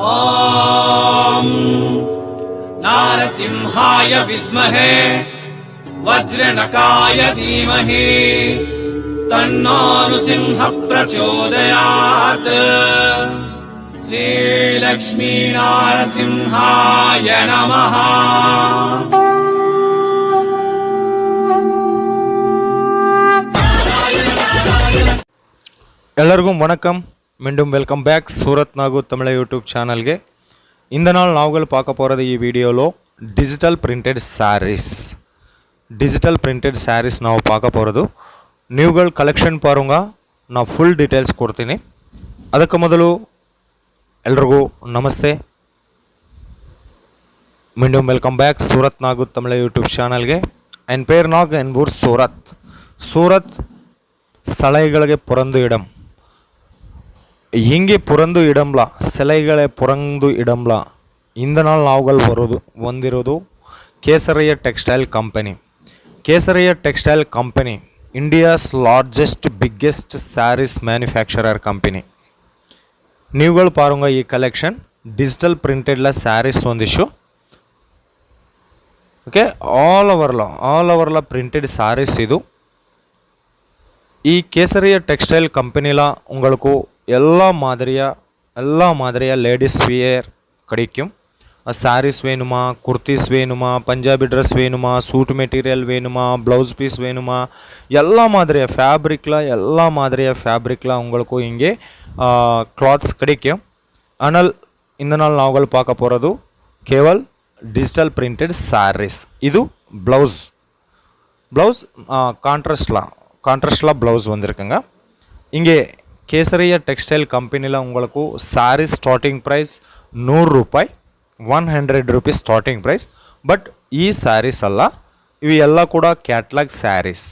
ॐ नारसिंहाय विद्महे वज्रनकाय धीमहि तन्नो नृसिंह प्रचोदयात्। श्रीलक्ष्मी नारसिंहाय नमः। ಎಲ್ಲರಿಗೂ வணக்கம். மீண்டும் welcome back Surat Nagu Tamil YouTube சேனல்ಗೆ. இந்த நாள் நாவல் பார்க்க போகிறது ಈ ವಿಡಿಯೋలో ಡಿಜಿಟಲ್ ಪ್ರಿಂಟೆಡ್ ಸ್ಯಾರೀಸ್ ನಾವು பார்க்க போகிறது. ನೀವುಗಳ ಕಲೆಕ್ಷನ್ ಪಾರುಂಗ ನಾವು ಫುಲ್ ಡೀಟೇಲ್ಸ್ ಕೊಡ್ತೀನಿ. ಅದಕ್ಕೆ ಮೊದಲು ಎಲ್ರಿಗೂ ನಮಸ್ತೆ. மீண்டும் welcome back Surat Nagu Tamil YouTube சேனல்ಗೆ. என் பேர் நாக், என் ஊர் சூரத் சிலைಗಳಿಗೆ பிறந்து இடம். ಹಿಂಗೆ ಪುರಂದು ಇಡಂಬ್ಲ ಸೆಲೆಗಳೇ ಪುರಂದು ಇಡಂಬ್ಲ. ಇಂದ ನಾள் ನಾವುಗಳು ಬಂದಿರೋದು Kesariya textile company India's largest biggest sarees manufacturer company. ನೀವುಗಳು ಪಾರುಂಗ ಈ ಕಲೆಕ್ಷನ್ ಡಿಜಿಟಲ್ ಪ್ರಿಂಟೆಡ್ಲ ಸ್ಯಾರೀಸ್ ಒಂದಿಷ್ಟು. ಓಕೆ, ಆಲ್ ಓವರ್ಲ ಪ್ರಿಂಟೆಡ್ ಸ್ಯಾರೀಸ್ ಇದು. ಈ ಕೇಸರಿಯ ಟೆಕ್ஸ்டைல் கம்பெனியில் உங்களுக்கு எல்லா மாதிரியா லேடிஸ் வியர் கிடைக்கும். சாரீஸ் வேணுமா, குர்த்திஸ் வேணுமா, பஞ்சாபி ட்ரெஸ் வேணுமா, சூட் மெட்டீரியல் வேணுமா, ப்ளவுஸ் பீஸ் வேணுமா, எல்லா மாதிரியா ஃபேப்ரிக்கில் உங்களுக்கு இங்கே கிளாத்ஸ் கிடைக்கும். ஆனால் இந்த நாள் நாங்கள் பார்க்க போகிறது கேவல் டிஜிட்டல் பிரிண்டட் சாரீஸ். இது ப்ளவுஸ் கான்ட்ராஸ்ட்லாம் ப்ளவுஸ் வந்திருக்குங்க. இங்கே கேசரியா டெக்ஸ்டைல் கம்பெனியில் உங்களுக்கு சாரீ ஸ்டார்டிங் ப்ரைஸ் 100 ರೂಪಾಯಿ, 100 ರೂಪೀಸ್ ಸ್ಟಾರ್ಟಿಂಗ್ ಪ್ರೈಸ್. ಬಟ್ ಈ ಸ್ಯಾರೀಸ್ ಅಲ್ಲ, ಇವು ಎಲ್ಲ ಕೂಡ ಕ್ಯಾಟ್ಲಾಗ್ ಸ್ಯಾರೀಸ್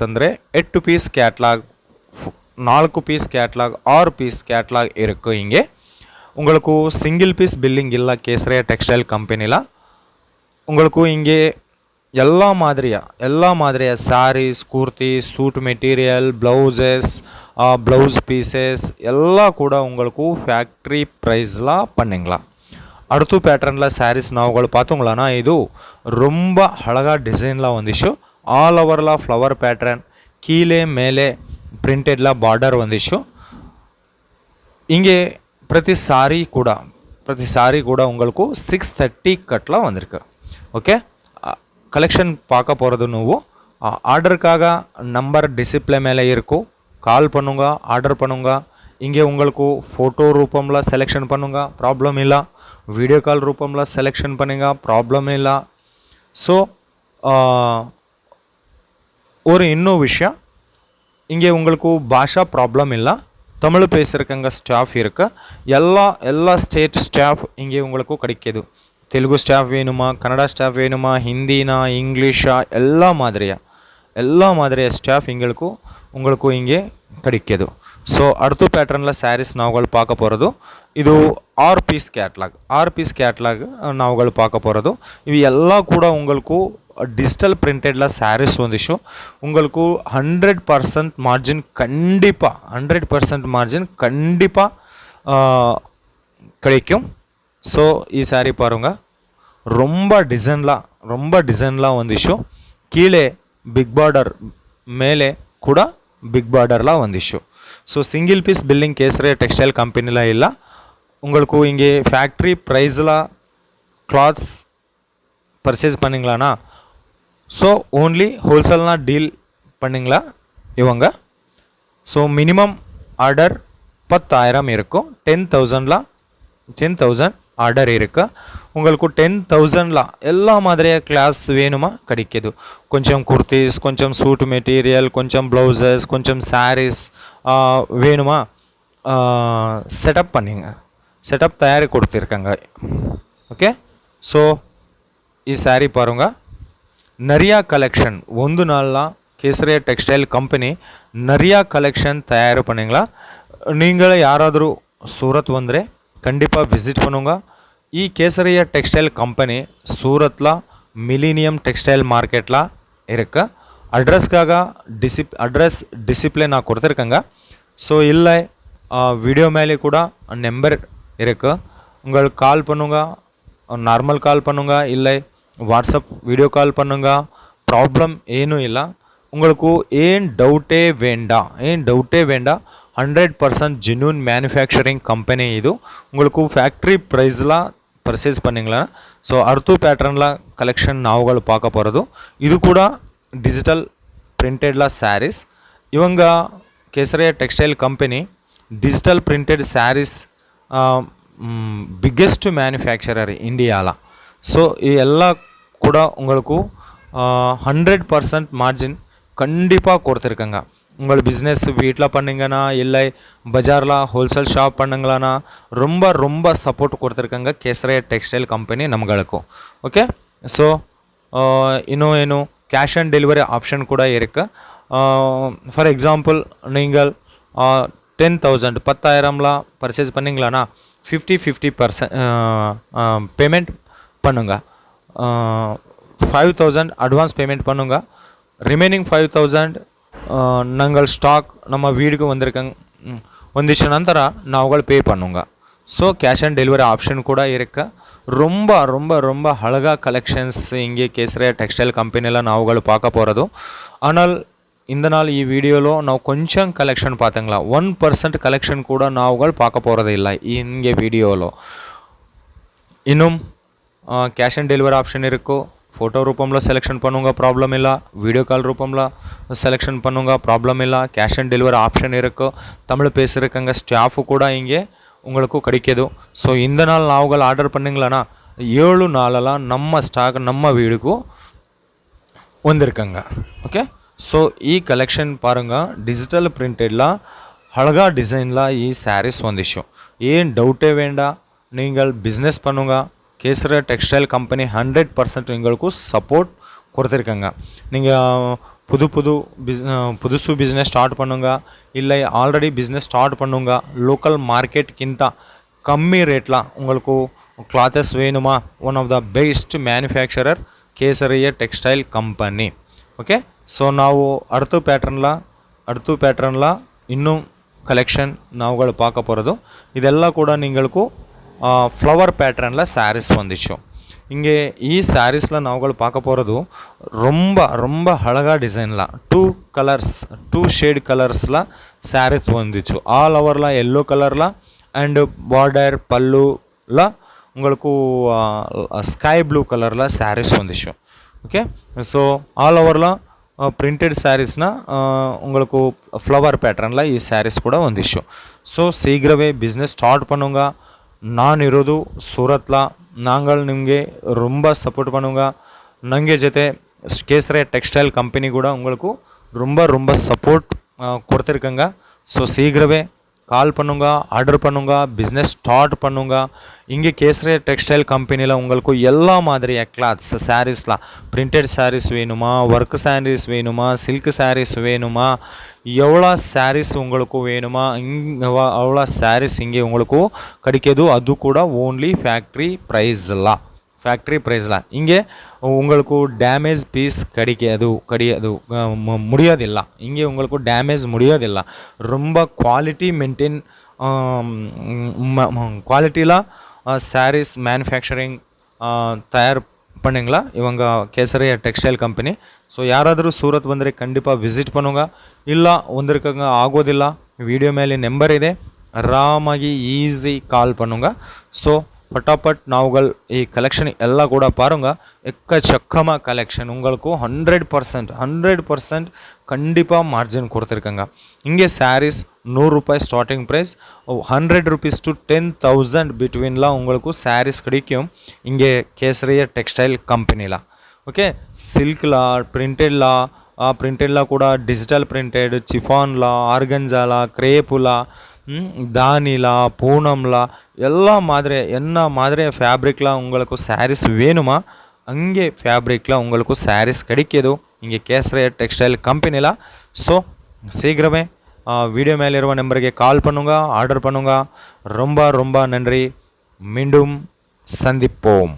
ಅಂದರೆ 8 piece catalogue, 4 piece catalogue, 6 piece catalogue ಇருக்கு. இங்கே உங்களுக்கு சிங்கிள் பீஸ் பில்லிங் இல்லை கேசரியா டெக்ஸ்டைல் கம்பெனியில். உங்களுக்கு இங்கே ಎಲ್ಲ ಮಾದರಿಯ saris, kurti, suit material, blouse pieces எல்லாம் கூட உங்களுக்கு ஃபேக்ட்ரி ப்ரைஸில் பண்ணிங்களாம். அடுத்த பேட்டர்னில் சாரீஸ் நாவுகள் பார்த்தோங்களாண்ணா, இது ரொம்ப அழகாக டிசைனில் வந்துச்சு. ஆல் ஓவரில் ஃப்ளவர் பேட்டர்ன், கீழே மேலே பிரிண்டெடில் பார்டர் வந்துச்சு. இங்கே ಪ್ರತಿ ಸಾರಿ ಕೂಡ உங்களுக்கு 630 கட்டில் வந்திருக்கு. ஓகே, கலெக்ஷன் பார்க்க போகிறது ನೀವು ஆர்டருக்காக நம்பர் டிஸ்ப்ளே மேலே இருக்கும். கால் பண்ணுங்க, ஆர்டர் பண்ணுங்க. இங்கே உங்களுக்கு ஃபோட்டோ ரூபம்ல செலெக்ஷன் பண்ணுங்க, ப்ராப்ளம் இல்லை. வீடியோ கால் ரூபம்ல செலெக்ஷன் பண்ணுங்க, ப்ராப்ளம் இல்லை. ஸோ ஒரு இன்னும் விஷயம், இங்கே உங்களுக்கு பாஷா ப்ராப்ளம் இல்லை. தமிழ் பேசுகிறவங்க ஸ்டாஃப் இருக்கு. எல்லா ஸ்டேட் ஸ்டாஃப் இங்கே உங்களுக்கு கிடைக்கிது. தெலுங்கு ஸ்டாஃப் வேணுமா, கன்னடா ஸ்டாஃப் வேணுமா, ஹிந்தினா, இங்கிலீஷா, எல்லா மாதிரியா ஸ்டாஃப் உங்களுக்கு இங்கே கிடைக்கிது. ஸோ அடுத்த பேட்டர்னில் சாரீஸ் நாவுகள் பார்க்க போகிறது. இது 6 பீஸ் கேட்லாக் நாவுகள் பார்க்க போகிறது. இವು ಎಲ್ಲ ಕೂಡ உங்களுக்கு டிஜிட்டல் பிரிண்டெடில் சாரீஸ் வந்துச்சு. உங்களுக்கு 100% மார்ஜின் கண்டிப்பாக கிடைக்கும். ஸோ ಈ ಸ್ಯಾರಿ ಪಾರುಂಗ ரொம்ப டிசைன்லாம் வந்துச்சு. கீழே பிக் பார்டர், மேலே கூட பிக் பார்டர்லாம் வந்துச்சு. So single piece billing Kesariya textile கம்பெனியில் இல்லை. உங்களுக்கு இங்கே ஃபேக்ட்ரி ப்ரைஸில் கிளாத்ஸ் பர்ச்சேஸ் பண்ணிங்களாண்ணா, ஸோ ஓன்லி ஹோல்சேல்னா டீல் பண்ணிங்களா இவங்க. ஸோ மினிமம் ஆர்டர் 10,000 இருக்கும். 10,000 ஆர்டர் இருக்கு. உங்களுக்கு 10,000ல எல்லா மாதிரியா கிளாஸ் வேணுமா கிடைக்கிது. கொஞ்சம் குர்த்திஸ், கொஞ்சம் சூட் மெட்டீரியல், கொஞ்சம் ப்ளவுசஸ், கொஞ்சம் சாரீஸ் வேணுமா செட்டப் தயாரி கொடுத்துருக்காங்க. ஓகே, ஸோ ಈ ಸ್ಯಾರಿ பாருங்க, நிறையா கலெக்ஷன் ಒಂದು நாள்லாம் கேசரியா டெக்ஸ்டைல் கம்பெனி நிறையா கலெக்ஷன் தயார் பண்ணிங்களா. நீங்கள் யாராದರೂ சூரத் வந்தே கண்டிப்பாக விசிட் பண்ணுங்க. ಈ ಕೇಸರಿಯ ಟೆಕ್ಸ್ಟೈಲ್ ಕಂಪನಿ ಸೂರತ್ಲ ಮಿಲಿನಿಯಂ ಟೆಕ್ಸ್ಟೈಲ್ ಮಾರ್ಕೆಟ್ಲ ಇருக்கு. ಅಡ್ರೆಸ್ ಡಿಸಿಪ್ಲೇ நான் கொடுத்துருக்கேங்க. ஸோ இல்லை வீடியோ மேலே கூட நம்பர் இருக்குது. உங்களுக்கு கால் பண்ணுங்க, நார்மல் கால் பண்ணுங்க, இல்லை வாட்ಸಪ್ வீடியೋ ಕಾಲ್ பண்ணுங்க. ಪ್ರಾಬ್ಲಮ್ ಏನೂ ಇಲ್ಲ. உங்களுக்கு ಏನು ಡೌಟೇ வேண்டா 100% ஜென்யூன் மேனுஃபேக்சரிங் கம்பெனி இது. உங்களுக்கு ஃபேக்ட்ரி ப்ரைஸ்லாம் பர்ச்சேஸ் பண்ணிங்களா. ஸோ அர்த்து பேட்டர்னில் கலெக்ஷன் நாவுಗಳು பார்க்க போகிறது. இது கூட டிஜிட்டல் ಪ್ರಿಂಟೆಡ್ಲ ಸ್ಯಾರೀಸ್. ಇವಂಗ Kesariya textile company digital printed sarees biggest manufacturer ಇಂಡಿಯಾಲ. ஸோ இது எல்லாம் கூட உங்களுக்கு 100% மார்ஜின் கண்டிப்பாக கொடுத்துருக்காங்க. உங்கள் பிஸ்னஸ் வீட்டில் பண்ணிங்கன்னா இல்லை பஜாரில் ஹோல்சேல் ஷாப் பண்ணுங்களானா ரொம்ப சப்போர்ட் கொடுத்துருக்காங்க ಕೇಸರಿಯ ಟೆಕ್ಸ್ಟೈಲ್ ಕಂಪನಿ ನಮ್ಗಳಿಗೂ. ಓಕೆ, ஸோ இன்னும் ಏನು கேஷ் ஆன் டெலிவரி ஆப்ஷன் கூட இருக்குது. ஃபார் எக்ஸாம்பிள் நீங்கள் 10,000 10,000ல பர்ச்சேஸ் பண்ணிங்களானா 50% பேமெண்ட் பண்ணுங்க. 5,000 அட்வான்ஸ் பேமெண்ட் பண்ணுங்க. ರಿಮೈನಿಂಗ್ 5,000 நாங்கள் ஸ்டாக் நம்ம வீடுக்கு வந்துச்ச ನಂತರ நாவுகள் பே பண்ணுங்க. So cash on delivery option கூட இருக்குது. ரொம்ப அழகாக கலெக்ஷன்ஸ் இங்கே ಕೇಸರಿಯ ಟೆಕ್ಸ್ಟೈಲ್ ಕಂಪನಿயில் நாவுಗಳು பார்க்க போகிறது. ஆனால் இந்த நாள் ಈ ವಿಡಿಯೋలో ನಾವು ಕೊಂಚ ಕಲೆಕ್ಷನ್ பார்த்தங்களா 1% கலெக்ஷன் கூட நாவுகள் பார்க்க போகிறது இல்லை இங்கே வீடியோவில். இன்னும் கேஷ் ஆன் டெலிவரி ஆப்ஷன் இருக்கும். ஃபோட்டோ ரூபமில் செலெக்ஷன் பண்ணுங்க, ப்ராப்ளம் இல்லை. வீடியோ கால் ரூபமில் செலெக்ஷன் பண்ணுங்க, ப்ராப்ளம் இல்லை. கேஷ் ஆன் டெலிவரி ஆப்ஷன் இருக்கும். தமிழ் பேசுகிறக்காங்க ஸ்டாஃபு கூட இங்கே உங்களுக்கு கிடைக்கிது. ஸோ இந்த நாள் நாவுகள் ஆர்டர் பண்ணிங்களானா 7 நாளெல்லாம் நம்ம ஸ்டாக் நம்ம வீடுக்கு வந்திருக்காங்க. ஓகே, ஸோ ಈ ಕಲೆಕ್ಷನ್ பாருங்கள். டிஜிட்டல் பிரிண்டெட்ல அழகா டிசைனில் ಈ ಸ್ಯಾರೀಸ್ வந்துச்சு. ಏನು ಡೌಟೇ வேண்டா. நீங்கள் பிஸ்னஸ் பண்ணுங்க. ಕೇಸರಿಯ ಟೆಕ್ಸ್ಟೈಲ್ ಕಂಪನಿ 100% உங்களுக்கு சப்போர்ட் கொடுத்துருக்காங்க. நீங்கள் புதுசு பிஸ்னஸ் ஸ்டார்ட் பண்ணுங்க, இல்லை ஆல்ரெடி பிஸ்னஸ் ஸ்டார்ட் பண்ணுங்க. லோக்கல் மார்க்கெட்கிಂತ கம்மி ரேட்டில் உங்களுக்கு கிளாத்தஸ் வேணுமா, one of the best manufacturer Kesariya textile company. Okay, so ನಾವು ಅರ್ತು ಪ್ಯಾಟ್ರನ್ಲ ಇನ್ನೂ ಕಲೆಕ್ಷನ್ ನಾವುಗಳು பார்க்க போகிறது. ಇದೆಲ್ಲ ಕೂಡ ನಿಂಗಳಿಗೂ ஃப்ளவர் பேட்டர்னில் சாரீஸ் வந்துச்சு. இங்கே ಈ ಸ್ಯಾರೀஸில் நாவுಗಳು பார்க்க போகிறது ரொம்ப அழகாக டிசைனில் 2 ஷேட் கலர்ஸில் சாரீஸ் வந்துச்சு. ஆல் ஓவரில் எல்லோ கலரில் அண்டு பார்டர் பல்லுல உங்களுக்கு ஸ்கை ப்ளூ கலரில் சாரீஸ் வந்துச்சு. ஓகே, ஸோ ஆல் ஓவரில் ಪ್ರಿಂಟೆಡ್ ಸ್ಯಾರೀಸ್ನ உங்களுக்கு ஃப்ளவர் பேட்டர்னில் ಈ ಸ್ಯಾರೀಸ್ ಕೂಡ வந்துச்சு. ஸோ சீக்கிரமே பிஸ்னஸ் ஸ்டார்ட் பண்ணுங்க. ನಾನು ಇರೋದು ಸೂರತ್ಲ. நாங்கள் ನಿಮಗೆ ரொம்ப சப்போர்ட் பண்ணுங்க. ನನಗೆ ಜೊತೆ ಕೇಸರಿಯ ಟೆಕ್ಸ್ಟೈಲ್ ಕಂಪನಿ ಕೂಡ உங்களுக்கு ரொம்ப சப்போர்ட் கொடுத்துருக்காங்க. ஸோ சீக்கிரமே கால் பண்ணுங்க, ஆர்டர் பண்ணுங்க, பிஸ்னஸ் ஸ்டார்ட் பண்ணுங்க. இங்கே கேசரிய டெக்ஸ்டைல் கம்பெனியில் உங்களுக்கு எல்லா மாதிரியாக கிளாத்ஸ் சாரீஸ்லாம் பிரிண்டட் சாரீஸ் வேணுமா, ஒர்க் சாரீஸ் வேணுமா, சில்க் சாரீஸ் வேணுமா, எவ்வளோ சாரீஸ் உங்களுக்கு வேணுமா, அவ்வளோ சாரீஸ் இங்கே உங்களுக்கு கிடைக்கிது. அது கூட ஓன்லி ஃபேக்ட்ரி ப்ரைஸில் இங்கே உங்களுக்கு டேமேஜ் பீஸ் முடியாதில்ல. இங்கே உங்களுக்கு டேமேஜ் முடியாதில்ல. ரொம்ப குவாலிட்டி மெயின்டைன் குவாலிட்டியில் சாரீஸ் மேனுஃபேக்சரிங் தயார் பண்ணிங்களா இவங்க ಕೇಸರಿಯ ಟೆಕ್ಸ್ಟೈಲ್ ಕಂಪನಿ. ஸோ யாராದರೂ சூரத் ಬಂದರೆ கண்டிப்பாக ವಿಸಿಟ್ பண்ணுங்க. ಇಲ್ಲ வந்திருக்காங்க ಆಗೋದಿಲ್ಲ, ವಿಡಿಯೋ ಮೇಲೆ ನಂಬರ್ ಇದೆ, ಆರಾಮಾಗಿ ಈಸಿ ಕಾಲ್ பண்ணுங்க. ஸோ பட்டாபட் நாவுகள் கலெக்ஷன் எல்லாம் கூட பாருங்கள். எக்கச்சக்கமாக கலெக்ஷன் உங்களுக்கு 100% கண்டிப்பாக மார்ஜின் கொடுத்துருக்காங்க. இங்கே சாரீஸ் 100 ரூபாய் ஸ்டார்டிங் ப்ரைஸ், 100 rupees to 10,000 பிட்வீன்லாம் உங்களுக்கு சாரீஸ் கிடைக்கும் இங்கே ಕೇಸರಿಯ ಟೆಕ್ಸ್ಟೈಲ್ ಕಂಪನಿಲ. ಓಕೆ, ಸಿಲ್ಕ್ಲಾ ಪ್ರಿಂಟೆಡ್ಲಾ ಕೂಡ ಡಿಜಿಟಲ್ ಪ್ರಿಂಟೆಡ್, ಚಿಫಾನ್ಲಾ, ಆರ್ಗಂಜಾಲಾ, ಕ್ರೇಪುಲಾ, தானிலா, பூனம்லா எல்லா மாதிரி ஃபேப்ரிக்லாம் உங்களுக்கு சாரீஸ் வேணுமா, அங்கே ஃபேப்ரிக்கில் உங்களுக்கு சாரீஸ் கிடைக்கிது இங்கே ಕೇಸರಿಯ ಟೆಕ್ಸ್ಟೈಲ್ ಕಂಪನಿಲ. ஸோ சீக்கிரமே வீடியோ மேலே இருக்க நம்பருக்கு கால் பண்ணுங்க, ஆர்டர் பண்ணுங்க. ரொம்ப நன்றி. மீண்டும் சந்திப்போம்.